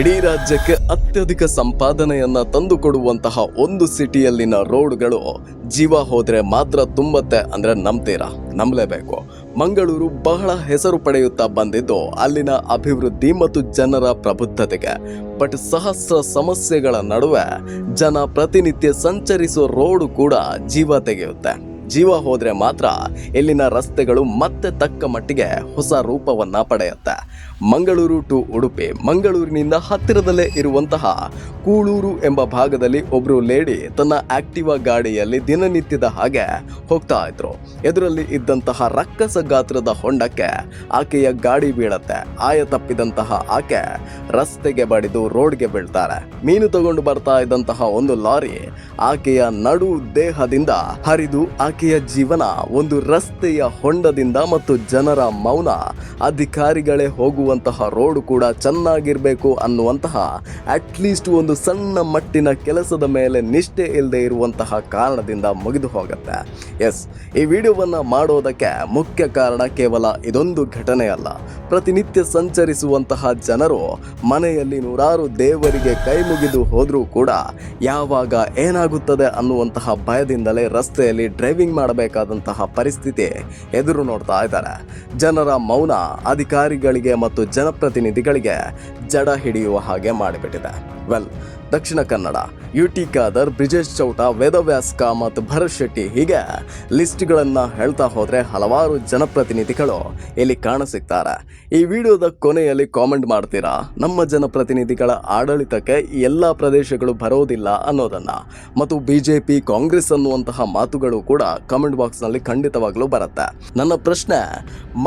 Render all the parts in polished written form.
ಇಡೀ ರಾಜ್ಯಕ್ಕೆ ಅತ್ಯಧಿಕ ಸಂಪಾದನೆಯನ್ನ ತಂದುಕೊಡುವಂತಹ ಒಂದು ಸಿಟಿಯಲ್ಲಿನ ರೋಡ್ಗಳು ಜೀವ ಹೋದ್ರೆ ಮಾತ್ರ ತುಂಬತ್ತೆ ಅಂದ್ರೆ ನಂಬ್ತೀರಾ? ನಂಬಲೇಬೇಕು. ಮಂಗಳೂರು ಬಹಳ ಹೆಸರು ಪಡೆಯುತ್ತಾ ಬಂದಿದ್ದು ಅಲ್ಲಿನ ಅಭಿವೃದ್ಧಿ ಮತ್ತು ಜನರ ಪ್ರಬುದ್ಧತೆಗೆ. ಬಟ್ ಸಹಸ್ರ ಸಮಸ್ಯೆಗಳ ನಡುವೆ ಜನ ಪ್ರತಿನಿತ್ಯ ಸಂಚರಿಸೋ ರೋಡು ಕೂಡ ಜೀವ ತೆಗೆಯುತ್ತೆ. ಜೀವ ಹೋದ್ರೆ ಮಾತ್ರ ಇಲ್ಲಿನ ರಸ್ತೆಗಳು ಮತ್ತೆ ತಕ್ಕ ಮಟ್ಟಿಗೆ ಹೊಸ ರೂಪವನ್ನ ಪಡೆಯುತ್ತೆ. ಮಂಗಳೂರು ಟು ಉಡುಪಿ, ಮಂಗಳೂರಿನಿಂದ ಹತ್ತಿರದಲ್ಲೇ ಇರುವಂತಹ ಕೂಳೂರು ಎಂಬ ಭಾಗದಲ್ಲಿ ಒಬ್ರು ಲೇಡಿ ತನ್ನ ಆಕ್ಟಿವಾ ಗಾಡಿಯಲ್ಲಿ ದಿನನಿತ್ಯದ ಹಾಗೆ ಹೋಗ್ತಾ ಇದ್ರು. ಎದುರಲ್ಲಿ ಇದ್ದಂತಹ ರಕ್ಕಸ ಗಾತ್ರದ ಹೊಂಡಕ್ಕೆ ಆಕೆಯ ಗಾಡಿ ಬೀಳತ್ತೆ. ಆಯ ತಪ್ಪಿದಂತಹ ಆಕೆ ರಸ್ತೆಗೆ ಬಡಿದು ರೋಡ್ಗೆ ಬೀಳ್ತಾರೆ. ಮೀನು ತಗೊಂಡು ಬರ್ತಾ ಇದ್ದಂತಹ ಒಂದು ಲಾರಿ ಆಕೆಯ ನಡು ದೇಹದಿಂದ ಹರಿದು ಆಕೆಯ ಜೀವನ ಒಂದು ರಸ್ತೆಯ ಹೊಂಡದಿಂದ ಮತ್ತು ಜನರ ಮೌನ, ಅಧಿಕಾರಿಗಳೇ ಹೋಗುವಂತಹ ರೋಡ್ ಕೂಡ ಚೆನ್ನಾಗಿರ್ಬೇಕು ಅನ್ನುವಂತಹ ಅಟ್ಲೀಸ್ಟ್ ಒಂದು ಸಣ್ಣ ಮಟ್ಟಿನ ಕೆಲಸದ ಮೇಲೆ ನಿಷ್ಠೆ ಇಲ್ಲದೆ ಇರುವಂತಹ ಕಾರಣದಿಂದ ಮುಗಿದು ಹೋಗುತ್ತೆ. ಎಸ್, ಈ ವಿಡಿಯೋವನ್ನ ಮಾಡೋದಕ್ಕೆ ಮುಖ್ಯ ಕಾರಣ ಕೇವಲ ಇದೊಂದು ಘಟನೆ ಅಲ್ಲ. ಪ್ರತಿನಿತ್ಯ ಸಂಚರಿಸುವಂತಹ ಜನರು ಮನೆಯಲ್ಲಿ ನೂರಾರು ದೇವರಿಗೆ ಕೈ ಮುಗಿದು ಹೋದ್ರೂ ಕೂಡ ಯಾವಾಗ ಏನಾಗುತ್ತದೆ ಅನ್ನುವಂತಹ ಭಯದಿಂದಲೇ ರಸ್ತೆಯಲ್ಲಿ ಡ್ರೈವಿಂಗ್ ಮಾಡಬೇಕಾದಂತಹ ಪರಿಸ್ಥಿತಿ ಎದುರು ನೋಡ್ತಾ ಇದ್ದಾರೆ. ಜನರ ಮೌನ ಅಧಿಕಾರಿಗಳಿಗೆ ಮತ್ತು ಜನಪ್ರತಿನಿಧಿಗಳಿಗೆ ಜಡ ಹಿಡಿಯುವ ಹಾಗೆ ಮಾಡಿಬಿಟ್ಟಿದೆ. ವೆಲ್, ದಕ್ಷಿಣ ಕನ್ನಡ, ಯುಟಿ ಖಾದರ್, ಬ್ರಿಜೇಶ್ ಚೌಟ, ವೇದವ್ಯಾಸ್ ಕಾಮತ್, ಭರತ್ ಶೆಟ್ಟಿ, ಹೀಗೆ ಲಿಸ್ಟ್ಗಳನ್ನು ಹೇಳ್ತಾ ಹೋದ್ರೆ ಹಲವಾರು ಜನಪ್ರತಿನಿಧಿಗಳು ಇಲ್ಲಿ ಕಾಣಸಿಗ್ತಾರೆ. ಈ ವಿಡಿಯೋದ ಕೊನೆಯಲ್ಲಿ ಕಾಮೆಂಟ್ ಮಾಡ್ತೀರಾ ನಮ್ಮ ಜನಪ್ರತಿನಿಧಿಗಳ ಆಡಳಿತಕ್ಕೆ ಈ ಎಲ್ಲ ಪ್ರದೇಶಗಳು ಬರೋದಿಲ್ಲ ಅನ್ನೋದನ್ನ, ಮತ್ತು ಬಿಜೆಪಿ ಕಾಂಗ್ರೆಸ್ ಅನ್ನುವಂತಹ ಮಾತುಗಳು ಕೂಡ ಕಾಮೆಂಟ್ ಬಾಕ್ಸ್ನಲ್ಲಿ ಖಂಡಿತವಾಗ್ಲೂ ಬರುತ್ತೆ. ನನ್ನ ಪ್ರಶ್ನೆ,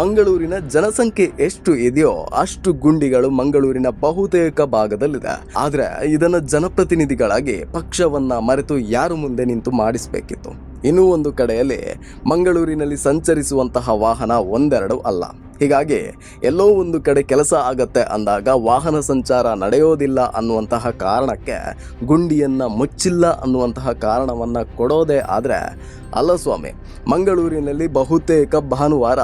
ಮಂಗಳೂರಿನ ಜನಸಂಖ್ಯೆ ಎಷ್ಟು ಇದೆಯೋ ಅಷ್ಟು ಗುಂಡಿಗಳು ಮಂಗಳೂರಿನ ಬಹುತೇಕ ಭಾಗದಲ್ಲಿದೆ. ಆದ್ರೆ ಇದನ್ನ ಜನಪ್ರತಿನಿಧಿಗಳಾಗಿ ಪಕ್ಷವನ್ನ ಮರೆತು ಯಾರು ಮುಂದೆ ನಿಂತು ಮಾಡಿಸಬೇಕಿತ್ತು? ಇನ್ನೂ ಒಂದು ಕಡೆಯಲ್ಲಿ ಮಂಗಳೂರಿನಲ್ಲಿ ಸಂಚರಿಸುವಂತಹ ವಾಹನ ಒಂದೆರಡು ಅಲ್ಲ. ಹೀಗಾಗಿ ಎಲ್ಲೋ ಒಂದು ಕಡೆ ಕೆಲಸ ಆಗತ್ತೆ ಅಂದಾಗ ವಾಹನ ಸಂಚಾರ ನಡೆಯೋದಿಲ್ಲ ಅನ್ನುವಂತಹ ಕಾರಣಕ್ಕೆ ಗುಂಡಿಯನ್ನ ಮುಚ್ಚಿಲ್ಲ ಅನ್ನುವಂತಹ ಕಾರಣವನ್ನ ಕೊಡೋದೇ ಆದ್ರೆ ಅಲ್ಲ ಸ್ವಾಮಿ. ಮಂಗಳೂರಿನಲ್ಲಿ ಬಹುತೇಕ ಭಾನುವಾರ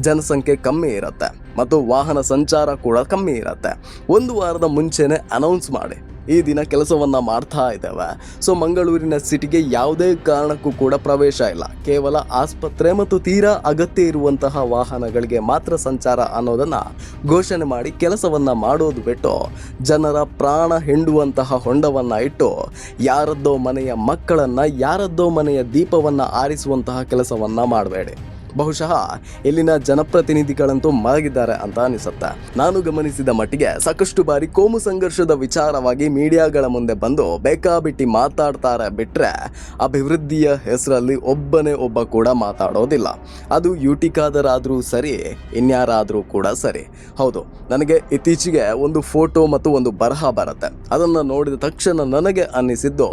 ಜನಸಂಖ್ಯೆ ಕಮ್ಮಿ ಇರುತ್ತೆ ಮತ್ತು ವಾಹನ ಸಂಚಾರ ಕೂಡ ಕಮ್ಮಿ ಇರುತ್ತೆ. ಒಂದು ವಾರದ ಮುಂಚೆನೆ ಅನೌನ್ಸ್ ಮಾಡಿ ಈ ದಿನ ಕೆಲಸವನ್ನ ಮಾಡ್ತಾ ಇದ್ದೇವೆ, ಸೊ ಮಂಗಳೂರಿನ ಸಿಟಿಗೆ ಯಾವುದೇ ಕಾರಣಕ್ಕೂ ಕೂಡ ಪ್ರವೇಶ ಇಲ್ಲ, ಕೇವಲ ಆಸ್ಪತ್ರೆ ಮತ್ತು ತೀರಾ ಅಗತ್ಯ ಇರುವಂತಹ ವಾಹನಗಳಿಗೆ ಮಾತ್ರ ಸಂಚಾರ ಅನ್ನೋದನ್ನ ಘೋಷಣೆ ಮಾಡಿ ಕೆಲಸವನ್ನ ಮಾಡೋದು ಬಿಟ್ಟು ಜನರ ಪ್ರಾಣ ಹಿಂಡುವಂತಹ ಹೊಂಡವನ್ನ ಇಟ್ಟು ಯಾರದ್ದೋ ಮನೆಯ ಮಕ್ಕಳನ್ನ, ಯಾರದ್ದೋ ಮನೆಯ ದೀಪವನ್ನ ಆರಿಸುವಂತಹ ಕೆಲಸವನ್ನ ಮಾಡಬೇಡಿ. ಬಹುಶಃ ಇಲ್ಲಿನ ಜನಪ್ರತಿನಿಧಿಗಳಂತೂ ಮಲಗಿದ್ದಾರೆ ಅಂತ ಅನಿಸುತ್ತೆ. ನಾನು ಗಮನಿಸಿದ ಮಟ್ಟಿಗೆ ಸಾಕಷ್ಟು ಬಾರಿ ಕೋಮು ಸಂಘರ್ಷದ ವಿಚಾರವಾಗಿ ಮೀಡಿಯಾಗಳ ಮುಂದೆ ಬಂದು ಬೇಕಾಬಿಟ್ಟಿ ಮಾತಾಡ್ತಾರೆ ಬಿಟ್ರೆ ಅಭಿವೃದ್ಧಿಯ ಹೆಸರಲ್ಲಿ ಒಬ್ಬನೇ ಒಬ್ಬ ಕೂಡ ಮಾತಾಡೋದಿಲ್ಲ. ಅದು ಯುಟಿ ಖಾದರ್ ಆದ್ರೂ ಸರಿ, ಇನ್ಯಾರಾದ್ರೂ ಕೂಡ ಸರಿ. ಹೌದು, ನನಗೆ ಇತ್ತೀಚೆಗೆ ಒಂದು ಫೋಟೋ ಮತ್ತು ಒಂದು ಬರಹ ಬರುತ್ತೆ. ಅದನ್ನು ನೋಡಿದ ತಕ್ಷಣ ನನಗೆ ಅನ್ನಿಸಿದ್ದು,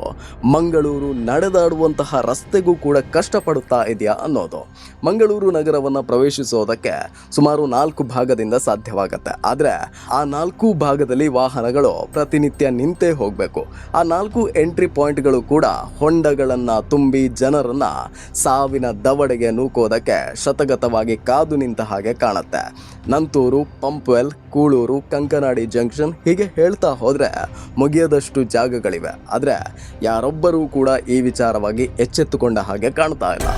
ಮಂಗಳೂರು ನಡೆದಾಡುವಂತಹ ರಸ್ತೆಗೂ ಕೂಡ ಕಷ್ಟಪಡುತ್ತಾ ಇದೆಯಾ ಅನ್ನೋದು. ಮಂಗಳೂರು ನಗರವನ್ನು ಪ್ರವೇಶಿಸೋದಕ್ಕೆ ಸುಮಾರು 4 ಭಾಗದಿಂದ ಸಾಧ್ಯವಾಗುತ್ತೆ. ಆದರೆ ಆ 4 ಭಾಗದಲ್ಲಿ ವಾಹನಗಳು ಪ್ರತಿನಿತ್ಯ ನಿಂತೇ ಹೋಗಬೇಕು. ಆ 4 ಎಂಟ್ರಿ ಪಾಯಿಂಟ್ಗಳು ಕೂಡ ಹೊಂಡಗಳನ್ನು ತುಂಬಿ ಜನರನ್ನ ಸಾವಿನ ದವಡೆಗೆ ನೂಕೋದಕ್ಕೆ ಶತಗತವಾಗಿ ಕಾದು ನಿಂತ ಹಾಗೆ ಕಾಣುತ್ತೆ. ನಂತೂರು, ಪಂಪ್ವೆಲ್, ಕೂಳೂರು, ಕಂಕನಾಡಿ ಜಂಕ್ಷನ್, ಹೀಗೆ ಹೇಳ್ತಾ ಹೋದ್ರೆ ಮುಗಿಯದಷ್ಟು ಜಾಗಗಳಿವೆ. ಆದರೆ ಯಾರೊಬ್ಬರೂ ಕೂಡ ಈ ವಿಚಾರವಾಗಿ ಎಚ್ಚೆತ್ತುಕೊಂಡ ಹಾಗೆ ಕಾಣ್ತಾ ಇಲ್ಲ.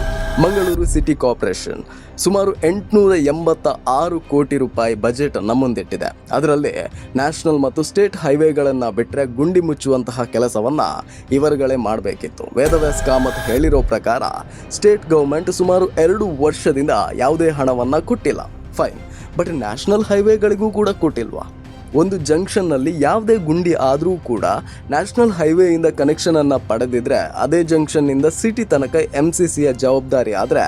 ಮಂಗಳೂರು ಸಿಟಿ ಕಾರ್ಪೊರೇಷನ್ ಸುಮಾರು 886 ಕೋಟಿ ರೂಪಾಯಿ ಬಜೆಟ್ ಅನ್ನು ಮುಂದಿಟ್ಟಿದೆ. ಅದರಲ್ಲಿ ನ್ಯಾಷನಲ್ ಮತ್ತು ಸ್ಟೇಟ್ ಹೈವೇಗಳನ್ನು ಬಿಟ್ಟರೆ ಗುಂಡಿ ಮುಚ್ಚುವಂತಹ ಕೆಲಸವನ್ನ ಇವರುಗಳೇ ಮಾಡಬೇಕಿತ್ತು. ವೇದವ್ಯಾಸ್ ಕಾಮತ್ ಹೇಳಿರೋ ಪ್ರಕಾರ ಸ್ಟೇಟ್ ಗೌರ್ಮೆಂಟ್ ಸುಮಾರು 2 ವರ್ಷದಿಂದ ಯಾವುದೇ ಹಣವನ್ನ ಕೊಟ್ಟಿಲ್ಲ. ಫೈನ್, ಬಟ್ ನ್ಯಾಷನಲ್ ಹೈವೇಗಳಿಗೂ ಕೂಡ ಕೊಟ್ಟಿಲ್ವಾ? ಒಂದು ಜಂಕ್ಷನ್ನಲ್ಲಿ ಯಾವುದೇ ಗುಂಡಿ ಆದರೂ ಕೂಡ ನ್ಯಾಷನಲ್ ಹೈವೇಯಿಂದ ಕನೆಕ್ಷನನ್ನು ಪಡೆದಿದ್ರೆ ಅದೇ ಜಂಕ್ಷನ್ನಿಂದ ಸಿಟಿ ತನಕ MCCಯ ಜವಾಬ್ದಾರಿ ಆದರೆ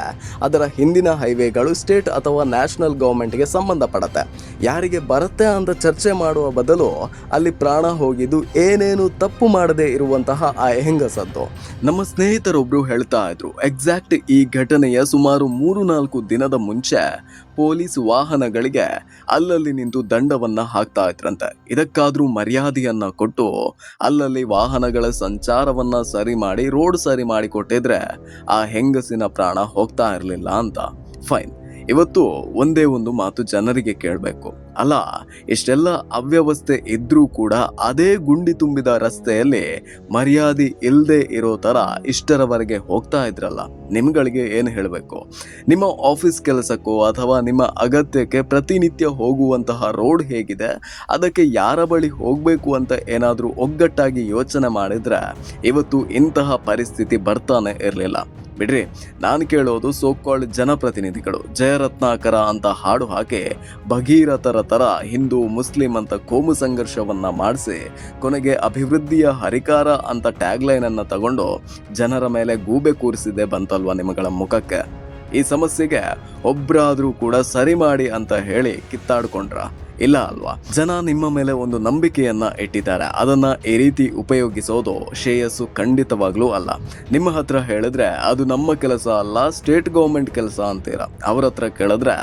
ಅದರ ಹಿಂದಿನ ಹೈವೇಗಳು ಸ್ಟೇಟ್ ಅಥವಾ ನ್ಯಾಷನಲ್ ಗೌರ್ಮೆಂಟ್ಗೆ ಸಂಬಂಧಪಡುತ್ತೆ. ಯಾರಿಗೆ ಬರುತ್ತೆ ಅಂತ ಚರ್ಚೆ ಮಾಡುವ ಬದಲು ಅಲ್ಲಿ ಪ್ರಾಣ ಹೋಗಿದ್ದು ಏನೇನು ತಪ್ಪು ಮಾಡದೇ ಇರುವಂತಹ ಆ ಹೆಂಗಸದ್ದು. ನಮ್ಮ ಸ್ನೇಹಿತರೊಬ್ಬರು ಹೇಳ್ತಾ ಇದ್ರು, ಎಕ್ಸಾಕ್ಟ್ ಈ ಘಟನೆಯ ಸುಮಾರು 3-4 ದಿನದ ಮುಂಚೆ ಪೊಲೀಸ್ ವಾಹನಗಳಿಗೆ ಅಲ್ಲಲ್ಲಿ ನಿಂತು ದಂಡವನ್ನ ಹಾಕ್ತಾ ಇದ್ರಂತೆ. ಇದಕ್ಕಾದ್ರೂ ಮರ್ಯಾದೆಯನ್ನ ಕೊಟ್ಟು ಅಲ್ಲಲ್ಲಿ ವಾಹನಗಳ ಸಂಚಾರವನ್ನ ಸರಿ ಮಾಡಿ ರೋಡ್ ಸರಿ ಮಾಡಿ ಕೊಟ್ಟಿದ್ರೆ ಆ ಹೆಂಗಸಿನ ಪ್ರಾಣ ಹೋಗ್ತಾ ಇರಲಿಲ್ಲ ಅಂತ. ಫೈನ್, ಇವತ್ತು ಒಂದೇ ಒಂದು ಮಾತು ಜನರಿಗೆ ಕೇಳಬೇಕು. ಅಲ್ಲ, ಇಷ್ಟೆಲ್ಲ ಅವ್ಯವಸ್ಥೆ ಇದ್ರೂ ಕೂಡ ಅದೇ ಗುಂಡಿ ತುಂಬಿದ ರಸ್ತೆಯಲ್ಲಿ ಮರ್ಯಾದೆ ಇಲ್ಲದೆ ಇರೋ ತರ ಇಷ್ಟರವರೆಗೆ ಹೋಗ್ತಾ ಇದ್ರಲ್ಲ, ನಿಮ್ಗಳಿಗೆ ಏನು ಹೇಳಬೇಕು? ನಿಮ್ಮ ಆಫೀಸ್ ಕೆಲಸಕ್ಕೋ ಅಥವಾ ನಿಮ್ಮ ಅಗತ್ಯಕ್ಕೆ ಪ್ರತಿನಿತ್ಯ ಹೋಗುವಂತಹ ರೋಡ್ ಹೇಗಿದೆ, ಅದಕ್ಕೆ ಯಾರ ಬಳಿ ಹೋಗಬೇಕು ಅಂತ ಏನಾದರೂ ಒಗ್ಗಟ್ಟಾಗಿ ಯೋಚನೆ ಮಾಡಿದ್ರೆ ಇವತ್ತು ಇಂತಹ ಪರಿಸ್ಥಿತಿ ಬರ್ತಾನೆ ಇರಲಿಲ್ಲ. ಬಿಡ್ರಿ, ನಾನು ಕೇಳೋದು ಸೋಕಾಲ್ಡ್ ಜನಪ್ರತಿನಿಧಿಗಳು ಜಯರತ್ನಾಕರ ಅಂತ ಹಾಡು ಹಾಕಿ ಭಗೀರಥರ ತರ ಹಿಂದೂ ಮುಸ್ಲಿಂ ಅಂತ ಕೋಮು ಸಂಘರ್ಷವನ್ನ ಮಾಡಿಸಿ ಕೊನೆಗೆ ಅಭಿವೃದ್ಧಿಯ ಹರಿಕಾರ ಅಂತ ಟ್ಯಾಗ್ಲೈನ್ ಅನ್ನ ತಗೊಂಡು ಜನರ ಮೇಲೆ ಗೂಬೆ ಕೂರಿಸಿದೆ ಬಂತಲ್ವಾ ನಿಮ್ಮಗಳ ಮುಖಕ್ಕೆ? ಈ ಸಮಸ್ಯೆಗೆ ಒಬ್ರಾದ್ರೂ ಕೂಡ ಸರಿ ಮಾಡಿ ಅಂತ ಹೇಳಿ ಕಿತ್ತಾಡ್ಕೊಂಡ್ರ? ಇಲ್ಲ ಅಲ್ವಾ? ಜನ ನಿಮ್ಮ ಮೇಲೆ ಒಂದು ನಂಬಿಕೆಯನ್ನ ಇಟ್ಟಿದ್ದಾರೆ, ಅದನ್ನ ಈ ರೀತಿ ಉಪಯೋಗಿಸೋದು ಶ್ರೇಯಸ್ಸು ಖಂಡಿತವಾಗ್ಲೂ ಅಲ್ಲ. ನಿಮ್ಮ ಹತ್ರ ಹೇಳಿದ್ರೆ ಅದು ನಮ್ಮ ಕೆಲಸ ಅಲ್ಲ, ಸ್ಟೇಟ್ ಗೌರ್ಮೆಂಟ್ ಕೆಲಸ ಅಂತೀರ. ಅವ್ರ ಹತ್ರ ಕೇಳಿದ್ರೆ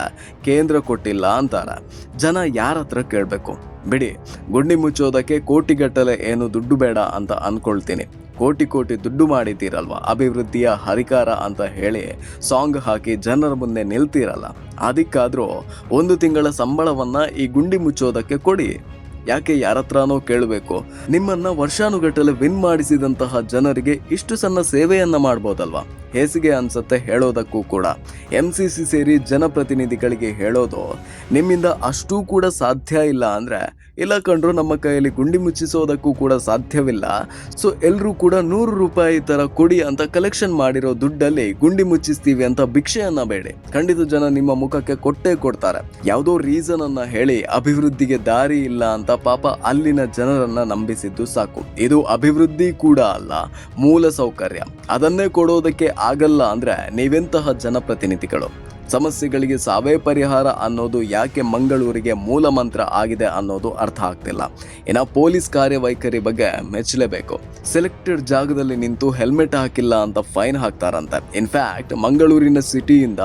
ಕೇಂದ್ರ ಕೊಟ್ಟಿಲ್ಲ ಅಂತಾರೆ. ಜನ ಯಾರ ಹತ್ರ ಕೇಳಬೇಕು? ಬಿಡಿ, ಗುಂಡಿ ಮುಚ್ಚೋದಕ್ಕೆ ಕೋಟಿಗಟ್ಟಲೆ ಏನು ದುಡ್ಡು ಬೇಡ ಅಂತ ಅನ್ಕೊಳ್ತೀನಿ. ಕೋಟಿ ದುಡ್ಡು ಮಾಡಿದ್ದೀರಲ್ವ, ಅಭಿವೃದ್ಧಿಯ ಹರಿಕಾರ ಅಂತ ಹೇಳಿ ಸಾಂಗ್ ಹಾಕಿ ಜನರ ಮುಂದೆ ನಿಲ್ತೀರಲ್ಲ, ಅದಕ್ಕಾದ್ರೂ 1 ತಿಂಗಳ ಸಂಬಳವನ್ನ ಈ ಗುಂಡಿ ಮುಚ್ಚೋದಕ್ಕೆ ಕೊಡಿ. ಯಾಕೆ ಯಾರತ್ರನೋ ಕೇಳಬೇಕು? ನಿಮ್ಮನ್ನ ವರ್ಷಾನುಗಟ್ಟಲೆ ವಿನ್ ಮಾಡಿಸಿದಂತಹ ಜನರಿಗೆ ಇಷ್ಟು ಸಣ್ಣ ಸೇವೆಯನ್ನ ಮಾಡ್ಬೋದಲ್ವಾ? ಹೇಸಿಗೆ ಅನ್ಸತ್ತೆ ಹೇಳೋದಕ್ಕೂ ಕೂಡ. MCC ಸೇರಿ ಜನಪ್ರತಿನಿಧಿಗಳಿಗೆ ಹೇಳೋದು, ನಿಮ್ಮಿಂದ ಅಷ್ಟೂ ಕೂಡ ಸಾಧ್ಯ ಇಲ್ಲ ಅಂದ್ರೆ ಇಲ್ಲ ಕಂಡ್ರು, ನಮ್ಮ ಕೈಯಲ್ಲಿ ಗುಂಡಿ ಮುಚ್ಚಿಸೋದಕ್ಕೂ ಕೂಡ ಸಾಧ್ಯವಿಲ್ಲ. ಸೊ ಎಲ್ಲರೂ ಕೂಡ 100 ರೂಪಾಯಿ ತರ ಕೊಡಿ ಅಂತ ಕಲೆಕ್ಷನ್ ಮಾಡಿರೋ ದುಡ್ಡಲ್ಲಿ ಗುಂಡಿ ಮುಚ್ಚಿಸ್ತೀವಿ ಅಂತ ಭಿಕ್ಷೆಯನ್ನ ಬೇಡಿ. ಖಂಡಿತ ಜನ ನಿಮ್ಮ ಮುಖಕ್ಕೆ ಕೊಟ್ಟೇ ಕೊಡ್ತಾರೆ. ಯಾವುದೋ ರೀಸನ್ ಅನ್ನ ಹೇಳಿ ಅಭಿವೃದ್ಧಿಗೆ ದಾರಿ ಇಲ್ಲ ಅಂತ ಪಾಪ ಅಲ್ಲಿನ ಜನರನ್ನ ನಂಬಿಸಿದ್ದು ಸಾಕು. ಇದು ಅಭಿವೃದ್ಧಿ ಕೂಡ ಅಲ್ಲ, ಮೂಲ ಸೌಕರ್ಯ. ಅದನ್ನೇ ಕೊಡೋದಕ್ಕೆ ಆಗಲ್ಲ ಅಂದ್ರೆ ನೀವೆಂತಹ ಜನಪ್ರತಿನಿಧಿಗಳು? ಸಮಸ್ಯೆಗಳಿಗೆ ಸಾವೇ ಪರಿಹಾರ ಅನ್ನೋದು ಯಾಕೆ ಮಂಗಳೂರಿಗೆ ಮೂಲ ಮಂತ್ರ ಆಗಿದೆ ಅನ್ನೋದು ಅರ್ಥ ಆಗ್ತಿಲ್ಲ. ಇನ್ನು ಪೊಲೀಸ್ ಕಾರ್ಯವೈಖರಿ ಬಗ್ಗೆ ಮೆಚ್ಚಲೇಬೇಕು. ಸೆಲೆಕ್ಟೆಡ್ ಜಾಗದಲ್ಲಿ ನಿಂತು ಹೆಲ್ಮೆಟ್ ಹಾಕಿಲ್ಲ ಅಂತ ಫೈನ್ ಹಾಕ್ತಾರಂತೆ. ಇನ್ಫ್ಯಾಕ್ಟ್ ಮಂಗಳೂರಿನ ಸಿಟಿಯಿಂದ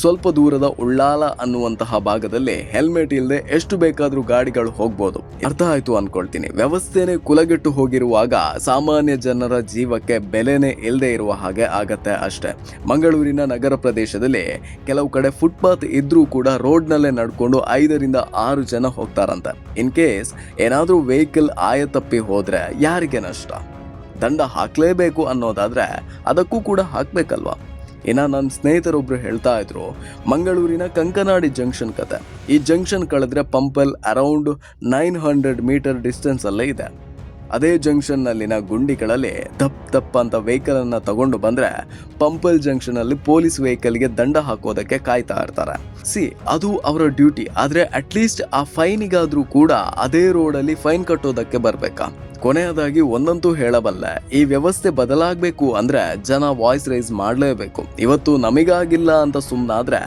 ಸ್ವಲ್ಪ ದೂರದ ಉಳ್ಳಾಲ ಅನ್ನುವಂತಹ ಭಾಗದಲ್ಲಿ ಹೆಲ್ಮೆಟ್ ಇಲ್ಲದೆ ಎಷ್ಟು ಬೇಕಾದ್ರೂ ಗಾಡಿಗಳು ಹೋಗ್ಬೋದು. ಅರ್ಥ ಆಯ್ತು ಅನ್ಕೊಳ್ತೀನಿ. ವ್ಯವಸ್ಥೆನೇ ಕುಲಗೆಟ್ಟು ಹೋಗಿರುವಾಗ ಸಾಮಾನ್ಯ ಜನರ ಜೀವಕ್ಕೆ ಬೆಲೆನೇ ಇಲ್ಲದೆ ಇರುವ ಹಾಗೆ ಆಗತ್ತೆ ಅಷ್ಟೇ. ಮಂಗಳೂರಿನ ನಗರ ಪ್ರದೇಶದಲ್ಲಿ ಕೆಲವು ಕಡೆ ಫುಟ್ಪಾತ್ ಇದ್ರೂ ಕೂಡ ರೋಡ್ನಲ್ಲೇ ನಡ್ಕೊಂಡು 5 ರಿಂದ 6 ಜನ ಹೋಗ್ತಾರಂತೆ. ಇನ್ ಕೇಸ್ ಏನಾದ್ರೂ ವೆಹಿಕಲ್ ಆಯತಪ್ಪಿ ಹೋದ್ರೆ ಯಾರಿಗೆ ನಷ್ಟ? ದಂಡ ಹಾಕ್ಲೇಬೇಕು ಅನ್ನೋದಾದ್ರೆ ಅದಕ್ಕೂ ಕೂಡ ಹಾಕ್ಬೇಕಲ್ವಾ? ಇನ್ನ ನನ್ನ ಸ್ನೇಹಿತರೊಬ್ರು ಹೇಳ್ತಾ ಇದ್ರು, ಮಂಗಳೂರಿನ ಕಂಕನಾಡಿ ಜಂಕ್ಷನ್ ಕತೆ. ಈ ಜಂಕ್ಷನ್ ಕಳೆದ್ರೆ ಪಂಪಲ್ ಅರೌಂಡ್ 900 ಮೀಟರ್ ಡಿಸ್ಟೆನ್ಸ್ ಅಲ್ಲೇ ಇದೆ. ಅದೇ ಜಂಕ್ಷನ್ ನಲ್ಲಿನ ಗುಂಡಿಗಳಲ್ಲಿ ದಪ್ಪ ಅಂತ ವೆಹಿಕಲ್ ಅನ್ನ ತಗೊಂಡು ಬಂದ್ರೆ ಪಂಪಲ್ ಜಂಕ್ಷನ್ ಅಲ್ಲಿ ಪೊಲೀಸ್ ವೆಹಿಕಲ್ಗೆ ದಂಡ ಹಾಕೋದಕ್ಕೆ ಕಾಯ್ತಾ ಇರ್ತಾರೆ. ಅದು ಅವರ ಡ್ಯೂಟಿ. ಆದ್ರೆ ಅಟ್ಲೀಸ್ಟ್ ಆ ಫೈನಿಗಾದ್ರೂ ಕೂಡ ಅದೇ ರೋಡಲ್ಲಿ ಫೈನ್ ಕಟ್ಟೋದಕ್ಕೆ ಬರ್ಬೇಕಾ? ಕೊನೆಯದಾಗಿ ಒಂದಂತೂ ಹೇಳಬಲ್ಲೆ, ಈ ವ್ಯವಸ್ಥೆ ಬದಲಾಗಬೇಕು ಅಂದ್ರೆ ಜನ ವಾಯ್ಸ್ ರೈಸ್ ಮಾಡಲೇಬೇಕು. ಇವತ್ತು ನಮಗಾಗಿಲ್ಲ ಅಂತ ಸುಮ್ಮನಾದ್ರೆ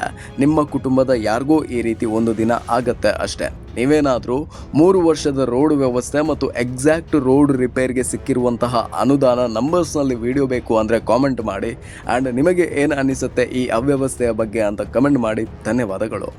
ನಿಮ್ಮ ಕುಟುಂಬದ ಯಾರಿಗೋ ಈ ರೀತಿ ಒಂದು ದಿನ ಆಗತ್ತೆ ಅಷ್ಟೇ. ನೀವೇನಾದ್ರೂ 3 ವರ್ಷದ ರೋಡ್ ವ್ಯವಸ್ಥೆ ಮತ್ತು ಎಕ್ಸಾಕ್ಟ್ ರೋಡ್ ರಿಪೇರ್ಗೆ ಸಿಕ್ಕಿರುವಂತಹ ಅನುದಾನ ನಂಬರ್ಸ್ನಲ್ಲಿ ವಿಡಿಯೋ ಬೇಕು ಅಂದ್ರೆ ಕಾಮೆಂಟ್ ಮಾಡಿ. ಆ್ಯಂಡ್ ನಿಮಗೆ ಏನು ಅನಿಸುತ್ತೆ ಈ ಅವ್ಯವಸ್ಥೆಯ ಬಗ್ಗೆ ಅಂತ ಕಮೆಂಟ್ ಮಾಡಿ. ಧನ್ಯವಾದಗಳು.